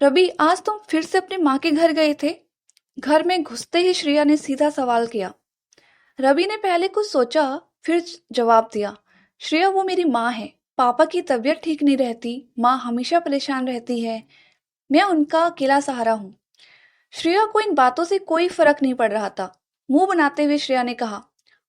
रवि, आज तुम फिर से अपनी माँ के घर गए थे? घर में घुसते ही श्रेया ने सीधा सवाल किया। रवि ने पहले कुछ सोचा, फिर जवाब दिया। श्रेया, वो मेरी माँ है। पापा की तबीयत ठीक नहीं रहती, माँ हमेशा परेशान रहती है। मैं उनका अकेला सहारा हूँ। श्रेया को इन बातों से कोई फर्क नहीं पड़ रहा था। मुंह बनाते हुए श्रेया ने कहा,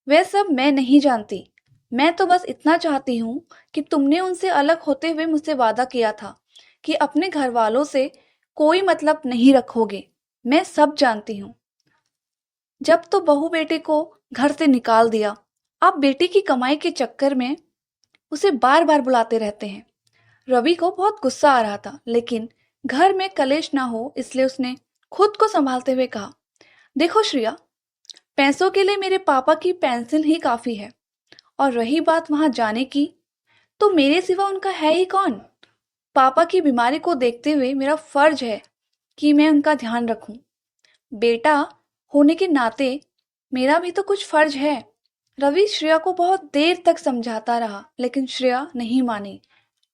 वह सब मैं नहीं जानती। मैं तो बस इतना चाहती हूँ कि तुमने उनसे अलग होते हुए मुझसे वादा किया था कि अपने घर वालों से कोई मतलब नहीं रखोगे। मैं सब जानती हूँ। जब तो बहू बेटे को घर से निकाल दिया, अब बेटी की कमाई के चक्कर में उसे बार बार बुलाते रहते हैं। रवि को बहुत गुस्सा आ रहा था, लेकिन घर में कलेश ना हो इसलिए उसने खुद को संभालते हुए कहा, देखो श्रेया, पैसों के लिए मेरे पापा की पेंशन ही काफी है। और रही बात वहां जाने की, तो मेरे सिवा उनका है ही कौन। पापा की बीमारी को देखते हुए मेरा फर्ज है कि मैं उनका ध्यान रखूं। बेटा होने के नाते मेरा भी तो कुछ फर्ज है। रवि श्रेया को बहुत देर तक समझाता रहा, लेकिन श्रेया नहीं मानी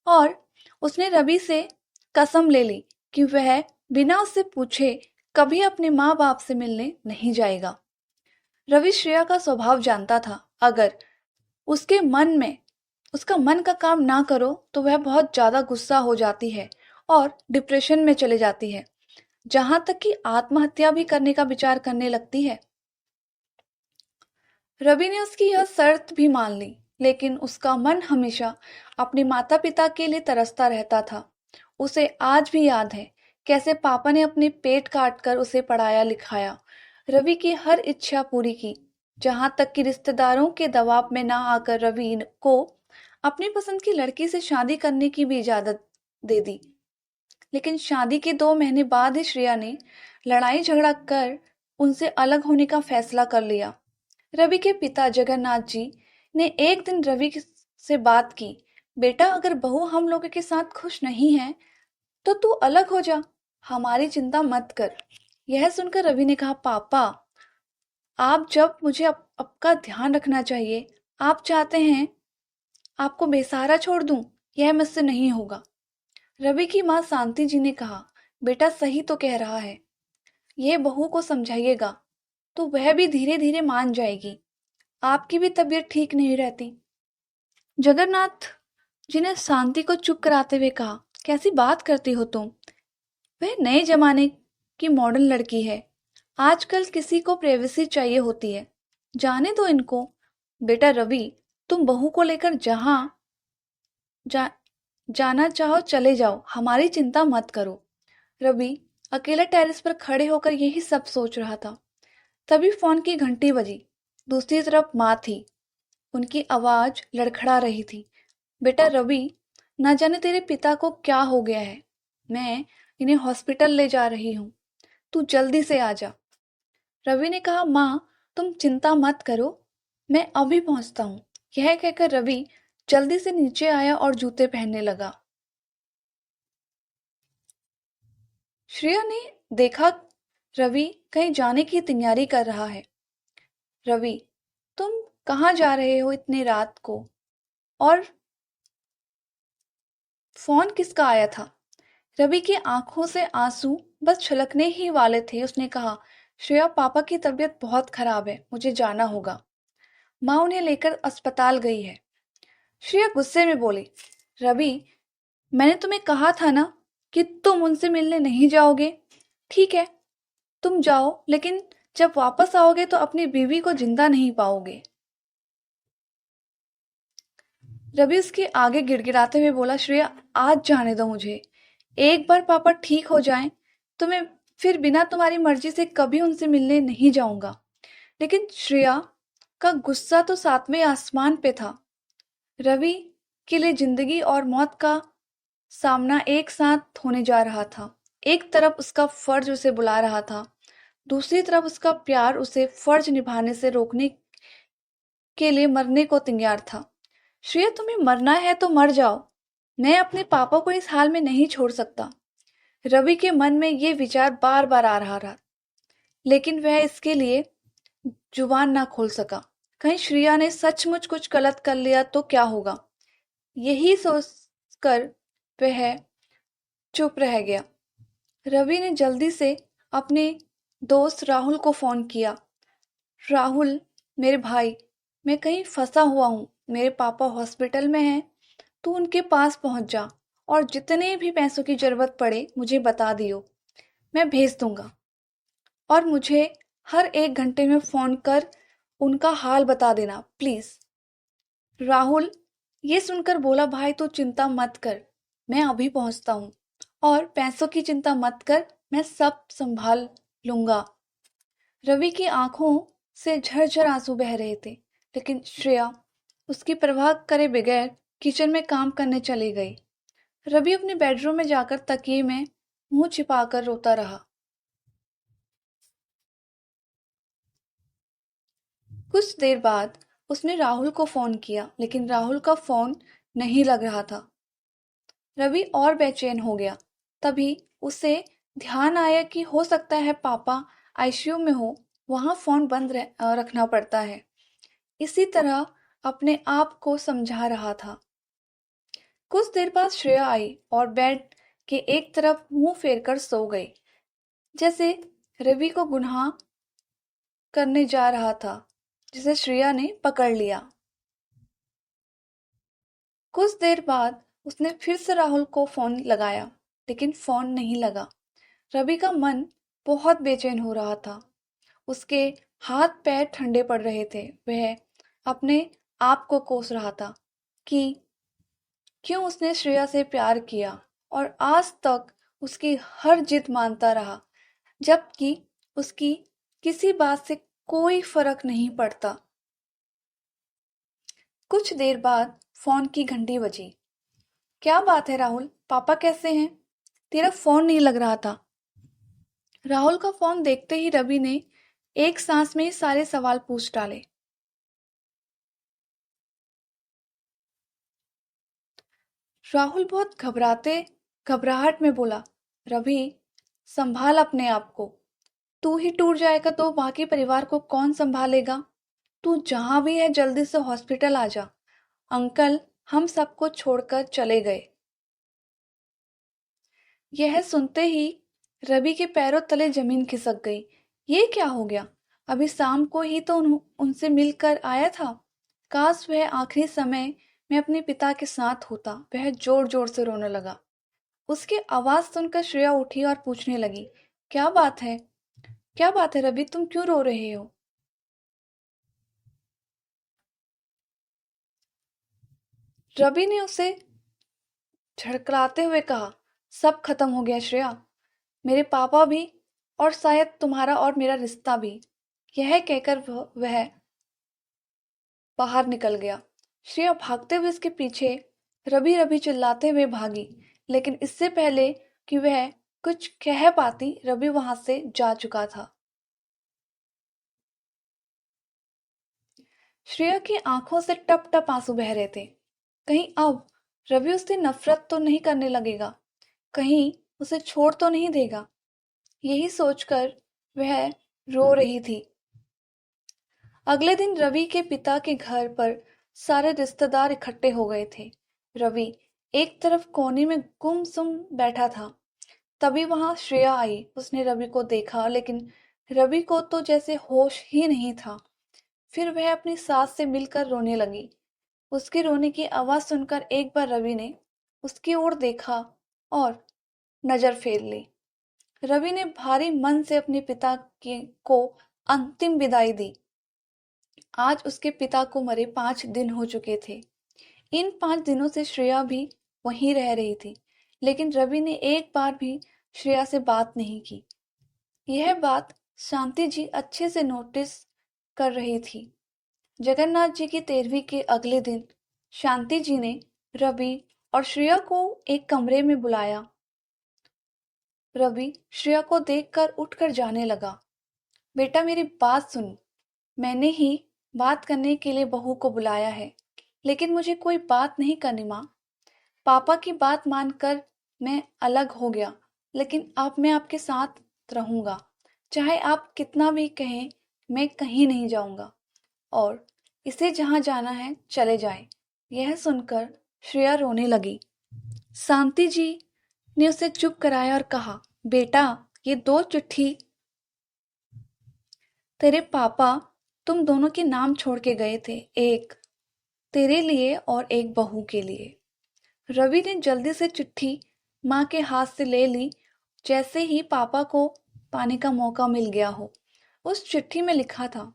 और उसने रवि से कसम ले ली कि वह बिना उससे पूछे कभी अपने माँ बाप से मिलने नहीं जाएगा। रवि श्रेया का स्वभाव जानता था। अगर उसके मन में उसका मन का काम ना करो तो वह बहुत ज्यादा गुस्सा हो जाती है और डिप्रेशन में चले जाती है, जहां तक कि आत्महत्या भी करने का विचार करने लगती है। रवि ने उसकी यह शर्त भी मान ली, लेकिन उसका मन हमेशा अपने माता पिता के लिए तरसता रहता था। उसे आज भी याद है कैसे पापा ने अपने पेट काट कर उसे पढ़ाया लिखाया, रवि की हर इच्छा पूरी की, जहां तक कि रिश्तेदारों के दबाव में ना आकर रवि को अपनी पसंद की लड़की से शादी करने की भी इजाजत दे दी। लेकिन शादी के 2 महीने बाद ही श्रेया ने लड़ाई झगड़ा कर उनसे अलग होने का फैसला कर लिया। रवि के पिता जगन्नाथ जी ने एक दिन रवि से बात की, बेटा अगर बहू हम लोगों के साथ खुश नहीं है तो तू अलग हो जा, हमारी चिंता मत कर। यह सुनकर रवि ने कहा, पापा आप जब मुझे आपका ध्यान रखना चाहिए, आप चाहते हैं आपको बेसहारा छोड़ दूं, यह मुझसे नहीं होगा। रवि की माँ शांति जी ने कहा, बेटा सही तो कह रहा है, यह बहू को समझाइएगा तो वह भी धीरे धीरे मान जाएगी। आपकी भी तबीयत ठीक नहीं रहती। जगन्नाथ जी ने शांति को चुप कराते हुए कहा, कैसी बात करती हो तुम? वह नए जमाने की मॉडर्न लड़की है। आजकल किसी को प्राइवेसी चाहिए होती है। जाने दो इनको। बेटा रवि, तुम बहू को लेकर जहां जा, जाना चाहो चले जाओ, हमारी चिंता मत करो। रवि अकेला टेरेस पर खड़े होकर यही सब सोच रहा था। तभी फोन की घंटी बजी। दूसरी तरफ माँ थी। उनकी आवाज लड़खड़ा रही थी, बेटा रवि, ना जाने तेरे पिता को क्या हो गया है। मैं इन्हें हॉस्पिटल ले जा रही हूँ, तू जल्दी से आ जा। रवि ने कहा, माँ तुम चिंता मत करो, मैं अभी पहुंचता हूँ। यह कहकर रवि जल्दी से नीचे आया और जूते पहनने लगा। श्रेया ने देखा रवि कहीं जाने की तैयारी कर रहा है। रवि, तुम कहाँ जा रहे हो इतनी रात को? और फोन किसका आया था? रवि की आंखों से आंसू बस छलकने ही वाले थे। उसने कहा, श्रेया पापा की तबीयत बहुत खराब है, मुझे जाना होगा। माँ उन्हें लेकर अस्पताल गई है। श्रेया गुस्से में बोली, रवि, मैंने तुम्हें कहा था ना कि तुम उनसे मिलने नहीं जाओगे। ठीक है, तुम जाओ, लेकिन जब वापस आओगे तो अपनी बीवी को जिंदा नहीं पाओगे। रवि उसके आगे गिड़गिड़ाते हुए बोला, श्रेया आज जाने दो मुझे। एक बार पापा ठीक हो जाएं तो मैं फिर बिना तुम्हारी मर्जी से कभी उनसे मिलने नहीं जाऊंगा। लेकिन श्रेया का गुस्सा तो 7वें आसमान पे था। रवि के लिए जिंदगी और मौत का सामना एक साथ होने जा रहा था। एक तरफ उसका फर्ज उसे बुला रहा था, दूसरी तरफ उसका प्यार उसे फर्ज निभाने से रोकने के लिए मरने को तैयार था। श्रेया तुम्हें मरना है तो मर जाओ, मैं अपने पापा को इस हाल में नहीं छोड़ सकता। रवि के मन में ये विचार बार बार आ रहा था, लेकिन वह इसके लिए जुबान ना खोल सका। कहीं श्रेया ने सचमुच कुछ गलत कर लिया तो क्या होगा, यही सोचकर वह चुप रह गया। रवि ने जल्दी से अपने दोस्त राहुल को फ़ोन किया। राहुल, मेरे भाई, मैं कहीं फंसा हुआ हूँ। मेरे पापा हॉस्पिटल में हैं। तू उनके पास पहुँच जा और जितने भी पैसों की ज़रूरत पड़े मुझे बता दियो, मैं भेज दूँगा। और मुझे हर 1 घंटे में फ़ोन कर उनका हाल बता देना प्लीज़। राहुल ये सुनकर बोला, भाई तू चिंता मत कर, मैं अभी पहुँचता हूँ और पैसों की चिंता मत कर, मैं सब संभाल लूँगा। रवि की आंखों से झरझर आंसू बह रहे थे, लेकिन श्रेया उसकी परवाह करे बगैर किचन में काम करने चली गई। रवि अपने बेडरूम में जाकर तकिए में मुंह छिपाकर रोता रहा। कुछ देर बाद उसने राहुल को फोन किया, लेकिन राहुल का फोन नहीं लग रहा था। रवि और बेचैन हो गया। तभी उसे ध्यान आया कि हो सकता है पापा आईसीयू में हो, वहां फोन बंद रखना पड़ता है। इसी तरह अपने आप को समझा रहा था। कुछ देर बाद श्रेया आई और बेड के एक तरफ मुंह फेरकर सो गई, जैसे रवि को गुनाह करने जा रहा था, जिसे श्रेया ने पकड़ लिया। कुछ देर बाद उसने फिर से राहुल को फोन लगाया, लेकिन फोन नहीं लगा। रवि का मन बहुत बेचैन हो रहा था। उसके हाथ पैर ठंडे पड़ रहे थे। वह अपने आप को कोस रहा था कि क्यों उसने श्रेया से प्यार किया और आज तक उसकी हर जिद मानता रहा, जबकि उसकी किसी बात से कोई फर्क नहीं पड़ता। कुछ देर बाद फोन की घंटी बजी। क्या बात है राहुल, पापा कैसे हैं? तेरा फोन नहीं लग रहा था। राहुल का फोन देखते ही रवि ने एक सांस में ही सारे सवाल पूछ डाले। राहुल बहुत घबराहट में बोला, रवि संभाल अपने आप को। तू ही टूट जाएगा तो बाकी परिवार को कौन संभालेगा? तू जहां भी है जल्दी से हॉस्पिटल आ जा। अंकल हम सबको छोड़कर चले गए। यह सुनते ही रवि के पैरों तले जमीन खिसक गई। ये क्या हो गया? अभी शाम को ही तो उनसे मिलकर आया था। काश वह आखिरी समय में अपने पिता के साथ होता। वह जोर जोर से रोने लगा। उसकी आवाज सुनकर श्रेया उठी और पूछने लगी, क्या बात है? क्या बात है रवि, तुम क्यों रो रहे हो? रवि ने उसे झड़कलाते हुए कहा, सब खत्म हो गया श्रेया, मेरे पापा भी और शायद तुम्हारा और मेरा रिश्ता भी। यह कहकर वह बाहर निकल गया। श्रेया भागते हुए उसके पीछे रवि रवि चिल्लाते हुए भागी, लेकिन इससे पहले कि वह कुछ कह पाती रवि वहां से जा चुका था। श्रेया की आंखों से टप टप आंसू बह रहे थे। कहीं अब रवि उससे नफरत तो नहीं करने लगेगा, कहीं उसे छोड़ तो नहीं देगा। यही सोचकर वह रो रही थी। अगले दिन रवि के पिता के घर पर सारे रिश्तेदार इकट्ठे हो गए थे। रवि एक तरफ कोने में गुमसुम बैठा था। तभी वहां श्रेया आई। उसने रवि को देखा, लेकिन रवि को तो जैसे होश ही नहीं था। फिर वह अपनी सास से मिलकर रोने लगी। उसके रोने की आवाज सुनकर एक बार रवि ने उसकी ओर देखा और नजर फेर ली। रवि ने भारी मन से अपने पिता को अंतिम विदाई दी। आज उसके पिता को मरे 5 दिन हो चुके थे। इन 5 दिनों से श्रेया भी वहीं रह रही थी, लेकिन रवि ने एक बार भी श्रेया से बात नहीं की। यह बात शांति जी अच्छे से नोटिस कर रही थी। जगन्नाथ जी की 13वीं के अगले दिन शांति जी ने रवि और श्रेया को एक कमरे में बुलाया। रवि श्रेया को देखकर उठकर जाने लगा। बेटा मेरी बात सुन, मैंने ही बात करने के लिए बहू को बुलाया है, लेकिन मुझे कोई बात नहीं करनी माँ। पापा की बात मानकर मैं अलग हो गया, लेकिन अब मैं आपके साथ रहूंगा। चाहे आप कितना भी कहें, मैं कहीं नहीं जाऊंगा और इसे जहां जाना है चले जाए। यह सुनकर श्रेया रोने लगी। शांति जी ने उसे चुप कराया और कहा, बेटा, ये 2 चिट्ठी तेरे पापा तुम दोनों के नाम छोड़ के गए थे, एक तेरे लिए और एक बहू के लिए। रवि ने जल्दी से चिट्ठी माँ के हाथ से ले ली, जैसे ही पापा को पाने का मौका मिल गया हो। उस चिट्ठी में लिखा था,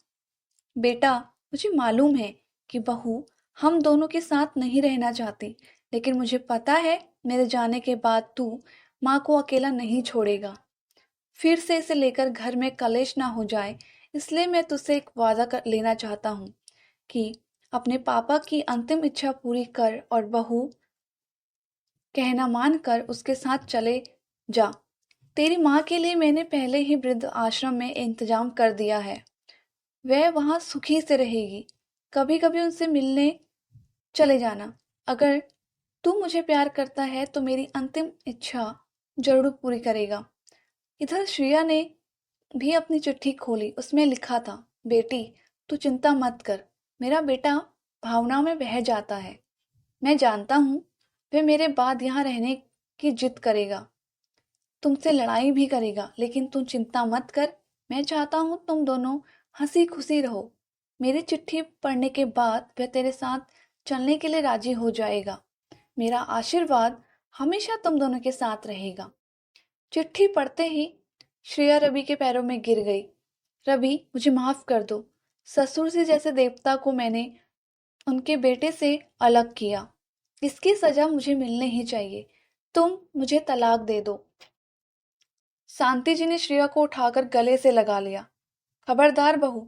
बेटा, मुझे मालूम है कि बहू हम दोनों के साथ नहीं रहना चाहती, लेकिन मुझे पता है मेरे जाने के बाद तू माँ को अकेला नहीं छोड़ेगा। फिर से इसे लेकर घर में कलेश ना हो जाए, इसलिए मैं तुझसे एक वादा कर लेना चाहता हूँ कि अपने पापा की अंतिम इच्छा पूरी कर और बहू कहना मान कर उसके साथ चले जा। तेरी माँ के लिए मैंने पहले ही वृद्ध आश्रम में इंतजाम कर दिया है। वह वहाँ सुखी से रहेगी। कभी कभी उनसे मिलने चले जाना। अगर तू मुझे प्यार करता है तो मेरी अंतिम इच्छा जरूर पूरी करेगा। इधर श्रेया ने भी अपनी चिट्ठी खोली। उसमें लिखा था, बेटी, तू चिंता मत कर। मेरा बेटा भावनाओं में बह जाता है। मैं जानता हूँ वह मेरे बाद यहाँ रहने की जिद करेगा, तुमसे लड़ाई भी करेगा, लेकिन तुम चिंता मत कर। मैं चाहता हूँ तुम दोनों हंसी खुशी रहो। मेरी चिट्ठी पढ़ने के बाद वह तेरे साथ चलने के लिए राजी हो जाएगा। मेरा आशीर्वाद हमेशा तुम दोनों के साथ रहेगा। चिट्ठी पढ़ते ही श्रेया रवि के पैरों में गिर गई। रवि, मुझे माफ कर दो। ससुर जी जैसे देवता को मैंने उनके बेटे से अलग किया। इसकी सजा मुझे मिलनी ही चाहिए। तुम मुझे तलाक दे दो। शांति जी ने श्रेया को उठाकर गले से लगा लिया। खबरदार बहू,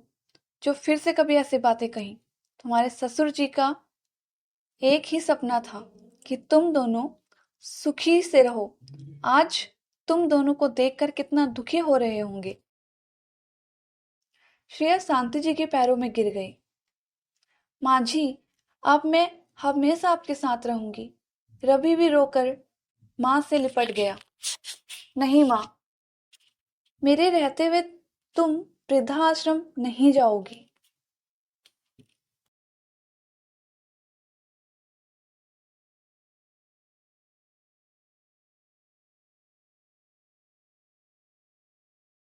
जो फिर से कभी ऐसी बातें कही। तुम्हारे ससुर जी का एक ही सपना था कि तुम दोनों सुखी से रहो। आज तुम दोनों को देखकर कितना दुखी हो रहे होंगे। श्रेया शांति जी के पैरों में गिर गई। माँ जी, अब मैं हमेशा आपके साथ रहूंगी। रवि भी रोकर माँ से लिपट गया। नहीं माँ, मेरे रहते हुए तुम वृद्धाश्रम नहीं जाओगी।